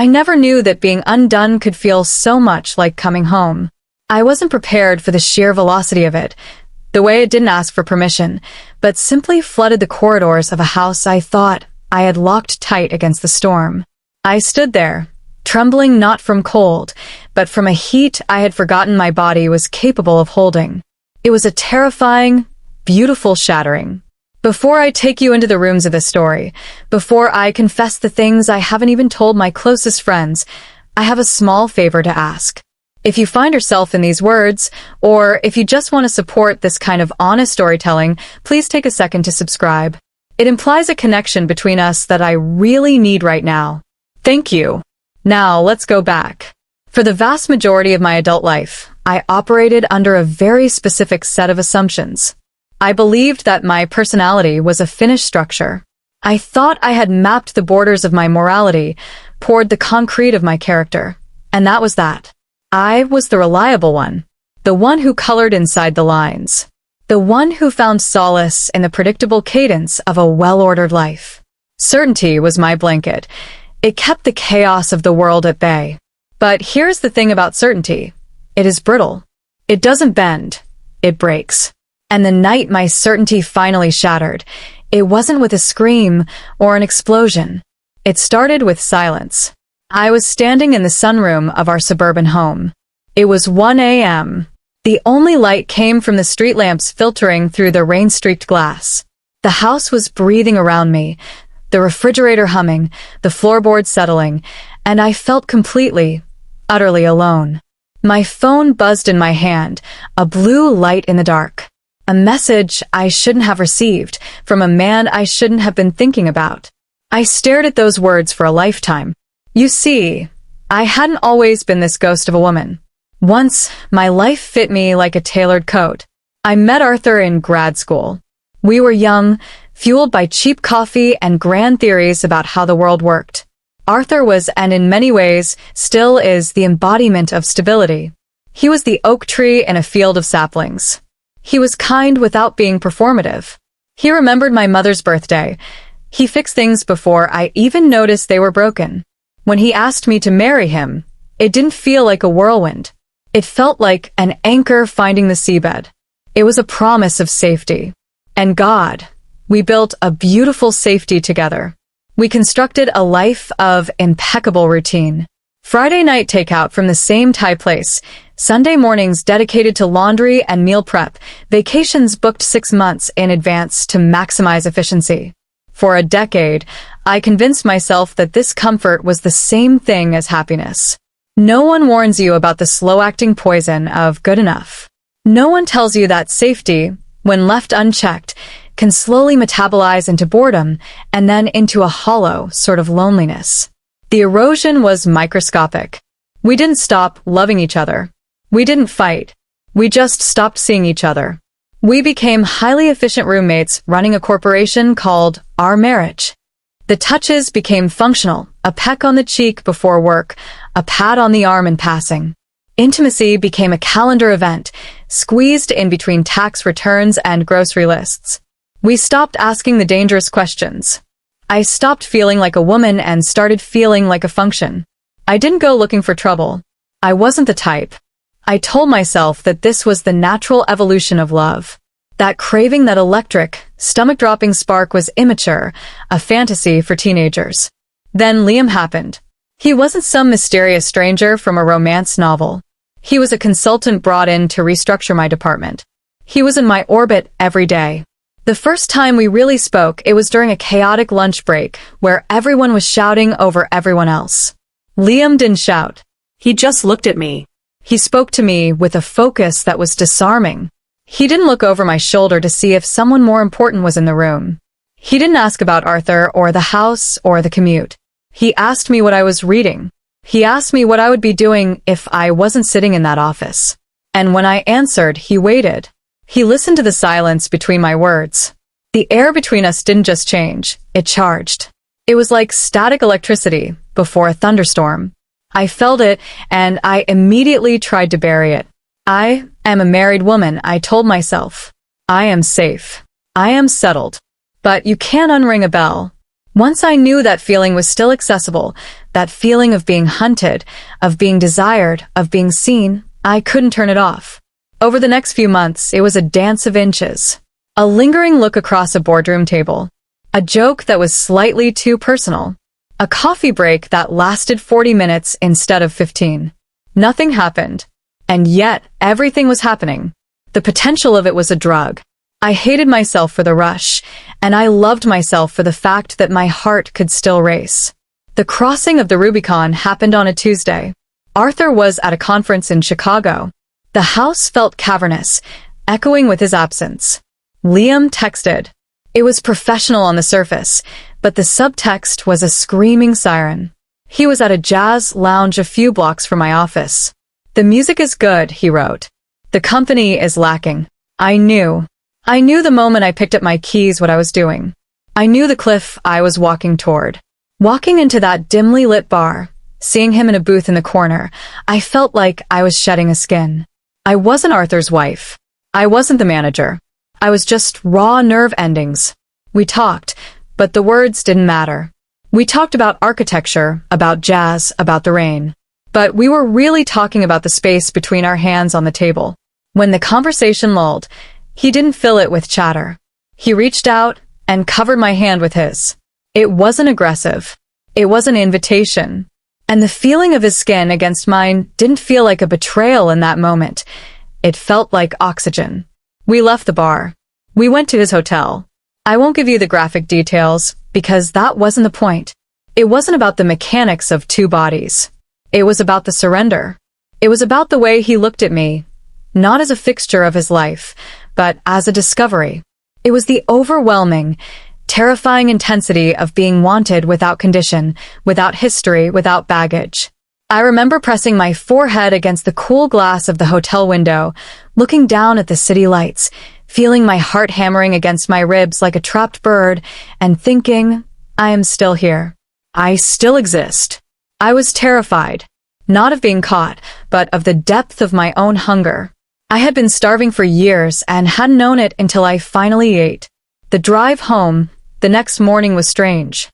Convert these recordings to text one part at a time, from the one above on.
I never knew that being undone could feel so much like coming home. I wasn't prepared for the sheer velocity of it, the way it didn't ask for permission, but simply flooded the corridors of a house I thought I had locked tight against the storm. I stood there, trembling not from cold, but from a heat I had forgotten my body was capable of holding. It was a terrifying, beautiful shattering. Before I take you into the rooms of this story, before I confess the things I haven't even told my closest friends, I have a small favor to ask. If you find yourself in these words, or if you just want to support this kind of honest storytelling, please take a second to subscribe. It implies a connection between us that I really need right now. Thank you. Now, let's go back. For the vast majority of my adult life, I operated under a very specific set of assumptions. I believed that my personality was a finished structure. I thought I had mapped the borders of my morality, poured the concrete of my character, and that was that. I was the reliable one, the one who colored inside the lines, the one who found solace in the predictable cadence of a well-ordered life. Certainty was my blanket. It kept the chaos of the world at bay. But here's the thing about certainty. It is brittle. It doesn't bend. It breaks. And the night my certainty finally shattered, it wasn't with a scream or an explosion. It started with silence. I was standing in the sunroom of our suburban home. It was 1 a.m. The only light came from the street lamps filtering through the rain-streaked glass. The house was breathing around me, the refrigerator humming, the floorboards settling, and I felt completely, utterly alone. My phone buzzed in my hand, a blue light in the dark. A message I shouldn't have received, from a man I shouldn't have been thinking about. I stared at those words for a lifetime. You see, I hadn't always been this ghost of a woman. Once, my life fit me like a tailored coat. I met Arthur in grad school. We were young, fueled by cheap coffee and grand theories about how the world worked. Arthur was, and in many ways, still is, the embodiment of stability. He was the oak tree in a field of saplings. He was kind without being performative. He remembered my mother's birthday. He fixed things before I even noticed they were broken. When he asked me to marry him, it didn't feel like a whirlwind. It felt like an anchor finding the seabed. It was a promise of safety. And God, we built a beautiful safety together. We constructed a life of impeccable routine. Friday night takeout from the same Thai place, Sunday mornings dedicated to laundry and meal prep, vacations booked 6 months in advance to maximize efficiency. For a decade, I convinced myself that this comfort was the same thing as happiness. No one warns you about the slow-acting poison of good enough. No one tells you that safety, when left unchecked, can slowly metabolize into boredom and then into a hollow sort of loneliness. The erosion was microscopic. We didn't stop loving each other. We didn't fight. We just stopped seeing each other. We became highly efficient roommates running a corporation called Our Marriage. The touches became functional, a peck on the cheek before work, a pat on the arm in passing. Intimacy became a calendar event, squeezed in between tax returns and grocery lists. We stopped asking the dangerous questions. I stopped feeling like a woman and started feeling like a function. I didn't go looking for trouble. I wasn't the type. I told myself that this was the natural evolution of love. That craving, that electric, stomach-dropping spark was immature, a fantasy for teenagers. Then Liam happened. He wasn't some mysterious stranger from a romance novel. He was a consultant brought in to restructure my department. He was in my orbit every day. The first time we really spoke, it was during a chaotic lunch break where everyone was shouting over everyone else. Liam didn't shout. He just looked at me. He spoke to me with a focus that was disarming. He didn't look over my shoulder to see if someone more important was in the room. He didn't ask about Arthur or the house or the commute. He asked me what I was reading. He asked me what I would be doing if I wasn't sitting in that office. And when I answered, he waited. He listened to the silence between my words. The air between us didn't just change, it charged. It was like static electricity before a thunderstorm. I felt it, and I immediately tried to bury it. I am a married woman, I told myself. I am safe. I am settled. But you can't unring a bell. Once I knew that feeling was still accessible, that feeling of being hunted, of being desired, of being seen. I couldn't turn it off. Over the next few months, it was a dance of inches. A lingering look across a boardroom table. A joke that was slightly too personal. A coffee break that lasted 40 minutes instead of 15. Nothing happened. And yet, everything was happening. The potential of it was a drug. I hated myself for the rush, and I loved myself for the fact that my heart could still race. The crossing of the Rubicon happened on a Tuesday. Arthur was at a conference in Chicago. The house felt cavernous, echoing with his absence. Liam texted. It was professional on the surface, but the subtext was a screaming siren. He was at a jazz lounge a few blocks from my office. The music is good, he wrote. The company is lacking. I knew the moment I picked up my keys what I was doing. I knew the cliff I was walking toward. Walking into that dimly lit bar, seeing him in a booth in the corner, I felt like I was shedding a skin. I wasn't Arthur's wife. I wasn't the manager. I was just raw nerve endings. We talked, but the words didn't matter. We talked about architecture, about jazz, about the rain. But we were really talking about the space between our hands on the table. When the conversation lulled, he didn't fill it with chatter. He reached out and covered my hand with his. It wasn't aggressive. It was an invitation. And the feeling of his skin against mine didn't feel like a betrayal in that moment. It felt like oxygen. We left the bar. We went to his hotel. I won't give you the graphic details, because that wasn't the point. It wasn't about the mechanics of two bodies. It was about the surrender. It was about the way he looked at me, not as a fixture of his life, but as a discovery. It was the overwhelming, terrifying intensity of being wanted without condition, without history, without baggage. I remember pressing my forehead against the cool glass of the hotel window, looking down at the city lights, feeling my heart hammering against my ribs like a trapped bird, and thinking, I am still here. I still exist. I was terrified, not of being caught, but of the depth of my own hunger. I had been starving for years and hadn't known it until I finally ate. The drive home, the next morning, was strange.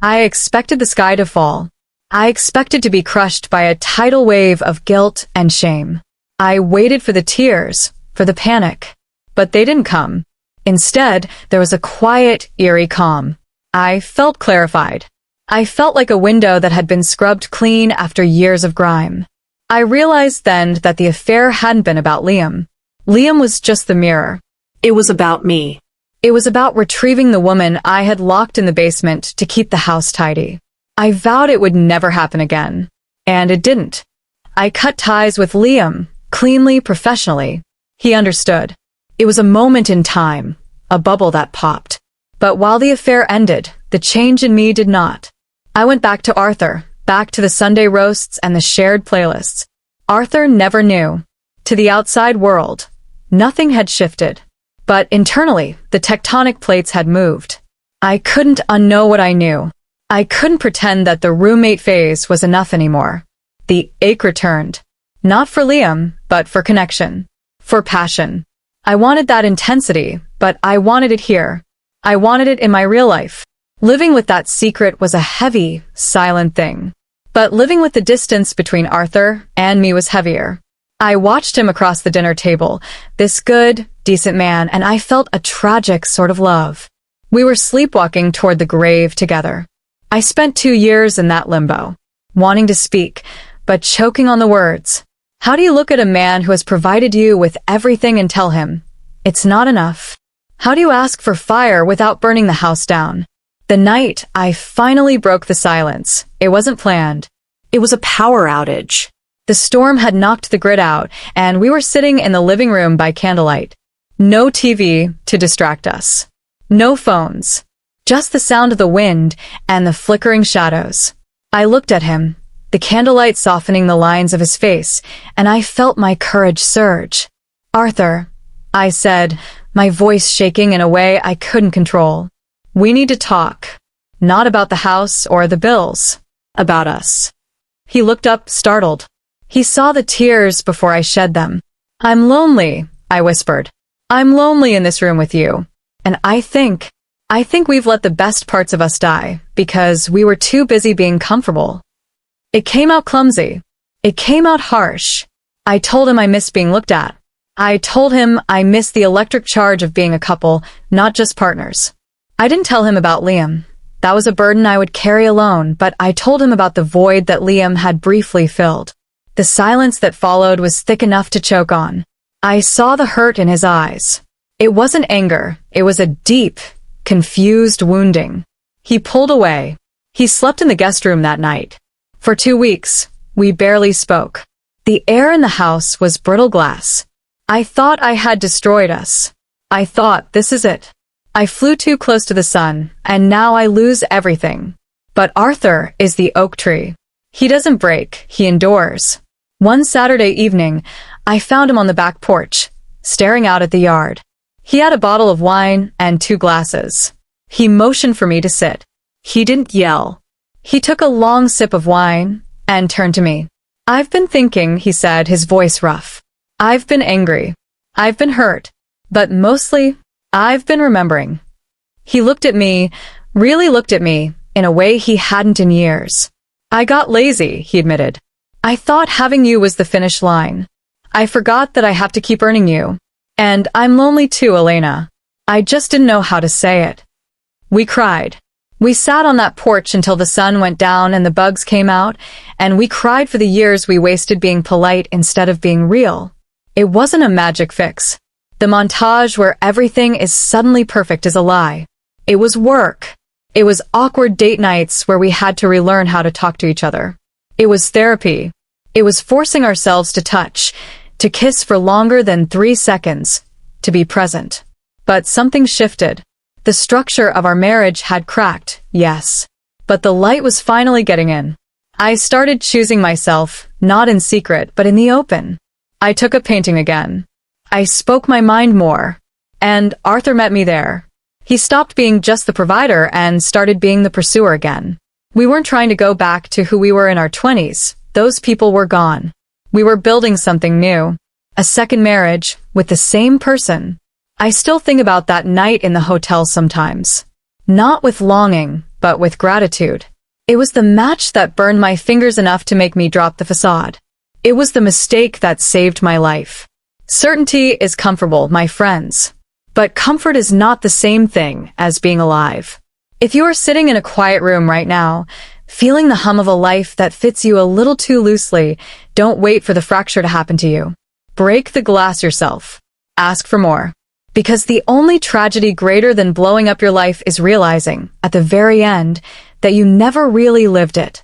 I expected the sky to fall. I expected to be crushed by a tidal wave of guilt and shame. I waited for the tears, for the panic. But they didn't come. Instead, there was a quiet, eerie calm. I felt clarified. I felt like a window that had been scrubbed clean after years of grime. I realized then that the affair hadn't been about Liam. Liam was just the mirror. It was about me. It was about retrieving the woman I had locked in the basement to keep the house tidy. I vowed it would never happen again. And it didn't. I cut ties with Liam, cleanly, professionally. He understood. It was a moment in time, a bubble that popped. But while the affair ended, the change in me did not. I went back to Arthur, back to the Sunday roasts and the shared playlists. Arthur never knew. To the outside world, nothing had shifted. But internally, the tectonic plates had moved. I couldn't unknow what I knew. I couldn't pretend that the roommate phase was enough anymore. The ache returned. Not for Liam, but for connection. For passion. I wanted that intensity, but I wanted it here. I wanted it in my real life. Living with that secret was a heavy, silent thing. But living with the distance between Arthur and me was heavier. I watched him across the dinner table, this good, decent man, and I felt a tragic sort of love. We were sleepwalking toward the grave together. I spent 2 years in that limbo, wanting to speak, but choking on the words. How do you look at a man who has provided you with everything and tell him, it's not enough? How do you ask for fire without burning the house down? The night I finally broke the silence, it wasn't planned. It was a power outage. The storm had knocked the grid out, and we were sitting in the living room by candlelight. No TV to distract us. No phones. Just the sound of the wind and the flickering shadows. I looked at him, the candlelight softening the lines of his face, and I felt my courage surge. Arthur, I said, my voice shaking in a way I couldn't control. We need to talk. Not about the house or the bills. About us. He looked up, startled. He saw the tears before I shed them. I'm lonely, I whispered. I'm lonely in this room with you. And I think we've let the best parts of us die, because we were too busy being comfortable. It came out clumsy. It came out harsh. I told him I missed being looked at. I told him I missed the electric charge of being a couple, not just partners. I didn't tell him about Liam. That was a burden I would carry alone, but I told him about the void that Liam had briefly filled. The silence that followed was thick enough to choke on. I saw the hurt in his eyes. It wasn't anger. It was a deep, confused wounding. He pulled away. He slept in the guest room that night. For 2 weeks, we barely spoke. The air in the house was brittle glass. I thought I had destroyed us. I thought, this is it. I flew too close to the sun, and now I lose everything. But Arthur is the oak tree. He doesn't break, he endures. One Saturday evening, I found him on the back porch, staring out at the yard. He had a bottle of wine and 2 glasses. He motioned for me to sit. He didn't yell. He took a long sip of wine and turned to me. I've been thinking, he said, his voice rough. I've been angry. I've been hurt. But mostly, I've been remembering. He looked at me, really looked at me, in a way he hadn't in years. I got lazy, he admitted. I thought having you was the finish line. I forgot that I have to keep earning you. And I'm lonely too, Elena. I just didn't know how to say it. We cried. We sat on that porch until the sun went down and the bugs came out, and we cried for the years we wasted being polite instead of being real. It wasn't a magic fix. The montage where everything is suddenly perfect is a lie. It was work. It was awkward date nights where we had to relearn how to talk to each other. It was therapy. It was forcing ourselves to touch, to kiss for longer than 3 seconds, to be present. But something shifted. The structure of our marriage had cracked, yes. But the light was finally getting in. I started choosing myself, not in secret, but in the open. I took up painting again. I spoke my mind more. And Arthur met me there. He stopped being just the provider and started being the pursuer again. We weren't trying to go back to who we were in our 20s. Those people were gone. We were building something new. A second marriage, with the same person. I still think about that night in the hotel sometimes. Not with longing, but with gratitude. It was the match that burned my fingers enough to make me drop the facade. It was the mistake that saved my life. Certainty is comfortable, my friends. But comfort is not the same thing as being alive. If you are sitting in a quiet room right now, feeling the hum of a life that fits you a little too loosely, don't wait for the fracture to happen to you. Break the glass yourself. Ask for more. Because the only tragedy greater than blowing up your life is realizing, at the very end, that you never really lived it.